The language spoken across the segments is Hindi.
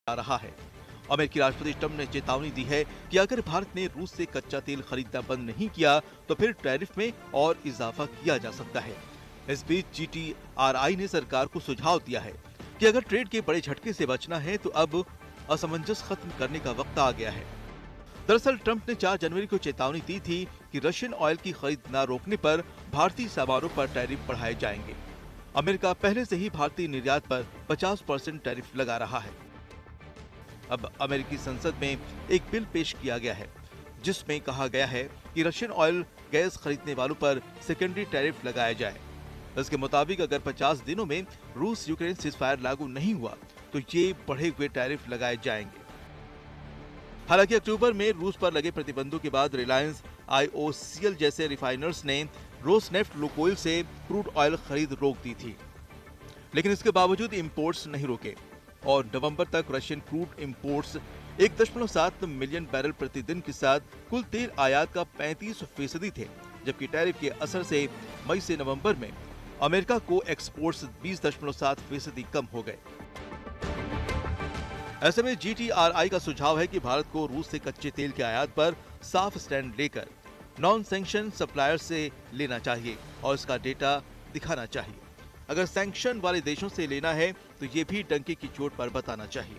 जा रहा है। अमेरिकी राष्ट्रपति ट्रंप ने चेतावनी दी है कि अगर भारत ने रूस से कच्चा तेल खरीदना बंद नहीं किया तो फिर टैरिफ में और इजाफा किया जा सकता है। इस बीच GTRI ने सरकार को सुझाव दिया है कि अगर ट्रेड के बड़े झटके से बचना है तो अब असमंजस खत्म करने का वक्त आ गया है। दरअसल ट्रंप ने 4 जनवरी को चेतावनी दी थी कि रशियन ऑयल की खरीद न रोकने पर भारतीय सामानों पर टैरिफ बढ़ाए जाएंगे। अमेरिका पहले से ही भारतीय निर्यात पर 50% टैरिफ लगा रहा है। अब अमेरिकी संसद में एक बिल पेश किया गया है जिसमें कहा गया है कि रशियन ऑयल गैस खरीदने वालों पर सेकेंडरी टैरिफ लगाया जाए। इसके मुताबिक अगर 50 दिनों में रूस यूक्रेन सीज़फायर लागू नहीं हुआ तो ये बढ़े हुए टैरिफ लगाए जाएंगे। हालांकि अक्टूबर में रूस पर लगे प्रतिबंधों के बाद रिलायंस, IOCL जैसे रिफाइनर्स ने रोसनेफ्ट लुकोइल से क्रूड ऑयल खरीद रोक दी थी, लेकिन इसके बावजूद इंपोर्ट्स नहीं रुके और नवंबर तक Russian crude imports 1.7 million barrel प्रतिदिन के साथ कुल तेल आयात का 35% थे, जबकि टैरिफ के असर से मई से नवंबर में अमेरिका को एक्सपोर्ट्स 20.7% कम हो गए। ऐसे में GTRI का सुझाव है कि भारत को रूस से कच्चे तेल के आयात पर साफ स्टैंड लेकर नॉन सैंक्शन सप्लायर से लेना चाहिए और इसका डेटा दिखाना चाहिए। अगर सैंक्शन वाले देशों से लेना है तो ये भी डंके की चोट पर बताना चाहिए।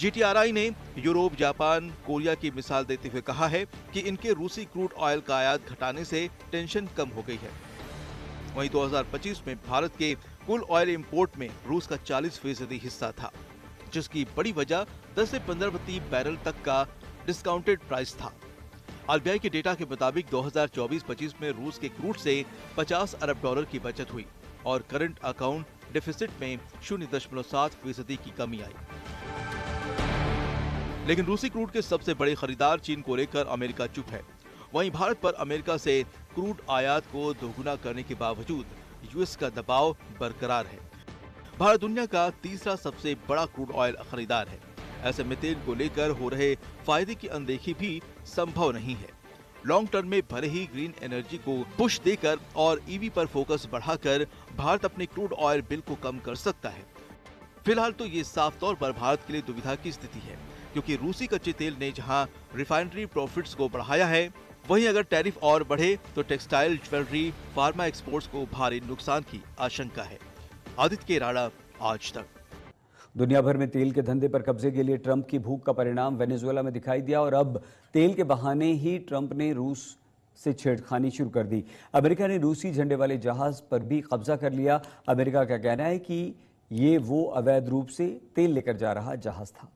GTRI ने यूरोप, जापान, कोरिया की मिसाल देते हुए कहा है कि इनके रूसी क्रूड ऑयल का आयात घटाने से टेंशन कम हो गई है। वहीं 2025 में भारत के कुल ऑयल इंपोर्ट में रूस का 40% हिस्सा था, जिसकी बड़ी वजह 10 से 15 प्रति बैरल तक का डिस्काउंटेड प्राइस था। RBI के डेटा के मुताबिक 2024-25 में रूस के क्रूड से $50 अरब की बचत हुई और करंट अकाउंट डेफिसिट में 0.7% की कमी आई। लेकिन रूसी क्रूड के सबसे बड़े खरीदार चीन को लेकर अमेरिका चुप है। वहीं भारत पर अमेरिका से क्रूड आयात को दोगुना करने के बावजूद यूएस का दबाव बरकरार है। भारत दुनिया का तीसरा सबसे बड़ा क्रूड ऑयल खरीदार है। ऐसे में तेल को लेकर हो रहे फायदे की अनदेखी भी संभव नहीं है। लॉन्ग टर्म में भले ही ग्रीन एनर्जी को पुश देकर और ईवी पर फोकस बढ़ाकर भारत अपने क्रूड ऑयल बिल को कम कर सकता है। फिलहाल तो ये साफ तौर पर भारत के लिए दुविधा की स्थिति है, क्योंकि रूसी कच्चे तेल ने जहां रिफाइनरी प्रॉफिट्स को बढ़ाया है, वहीं अगर टैरिफ और बढ़े तो टेक्सटाइल, ज्वेलरी, फार्मा एक्सपोर्ट्स को भारी नुकसान की आशंका है। आदित्य राणा, आज तक। दुनिया भर में तेल के धंधे पर कब्जे के लिए ट्रंप की भूख का परिणाम वेनेजुएला में दिखाई दिया और अब तेल के बहाने ही ट्रंप ने रूस से छेड़खानी शुरू कर दी। अमेरिका ने रूसी झंडे वाले जहाज पर भी कब्जा कर लिया। अमेरिका का कहना है कि ये वो अवैध रूप से तेल लेकर जा रहा जहाज था।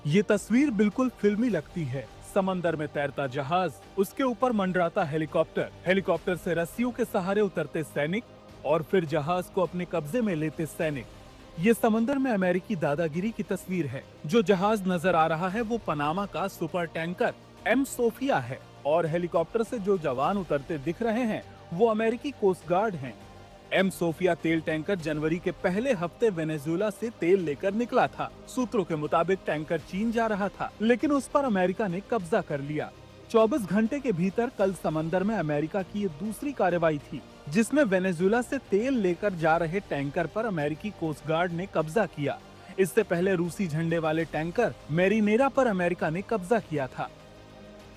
ये तस्वीर बिल्कुल फिल्मी लगती है। समंदर में तैरता जहाज, उसके ऊपर मंडराता हेलीकॉप्टर, हेलीकॉप्टर से रस्सियों के सहारे उतरते सैनिक और फिर जहाज को अपने कब्जे में लेते सैनिक। ये समंदर में अमेरिकी दादागिरी की तस्वीर है। जो जहाज नजर आ रहा है वो पनामा का सुपर टैंकर M सोफिया है और हेलीकॉप्टर से जो जवान उतरते दिख रहे हैं वो अमेरिकी कोस्ट गार्ड हैं। M सोफिया तेल टैंकर जनवरी के पहले हफ्ते वेनेजुएला से तेल लेकर निकला था। सूत्रों के मुताबिक टैंकर चीन जा रहा था, लेकिन उस पर अमेरिका ने कब्जा कर लिया। 24 घंटे के भीतर कल समंदर में अमेरिका की ये दूसरी कार्रवाई थी, जिसमें वेनेजुएला से तेल लेकर जा रहे टैंकर पर अमेरिकी कोस्ट गार्ड ने कब्जा किया। इससे पहले रूसी झंडे वाले टैंकर मैरिनेरा पर अमेरिका ने कब्जा किया था।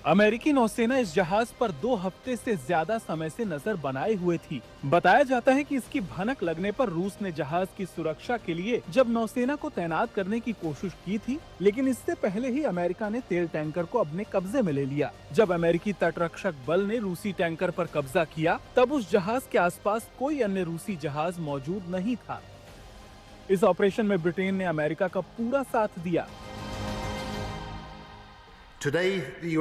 अमेरिकी नौसेना इस जहाज पर 2 हफ्ते से ज्यादा समय से नजर बनाए हुए थी। बताया जाता है कि इसकी भनक लगने पर रूस ने जहाज की सुरक्षा के लिए जब नौसेना को तैनात करने की कोशिश की थी, लेकिन इससे पहले ही अमेरिका ने तेल टैंकर को अपने कब्जे में ले लिया। जब अमेरिकी तटरक्षक बल ने रूसी टैंकर पर कब्जा किया, तब उस जहाज के आसपास कोई अन्य रूसी जहाज मौजूद नहीं था। इस ऑपरेशन में ब्रिटेन ने अमेरिका का पूरा साथ दिया। Today, the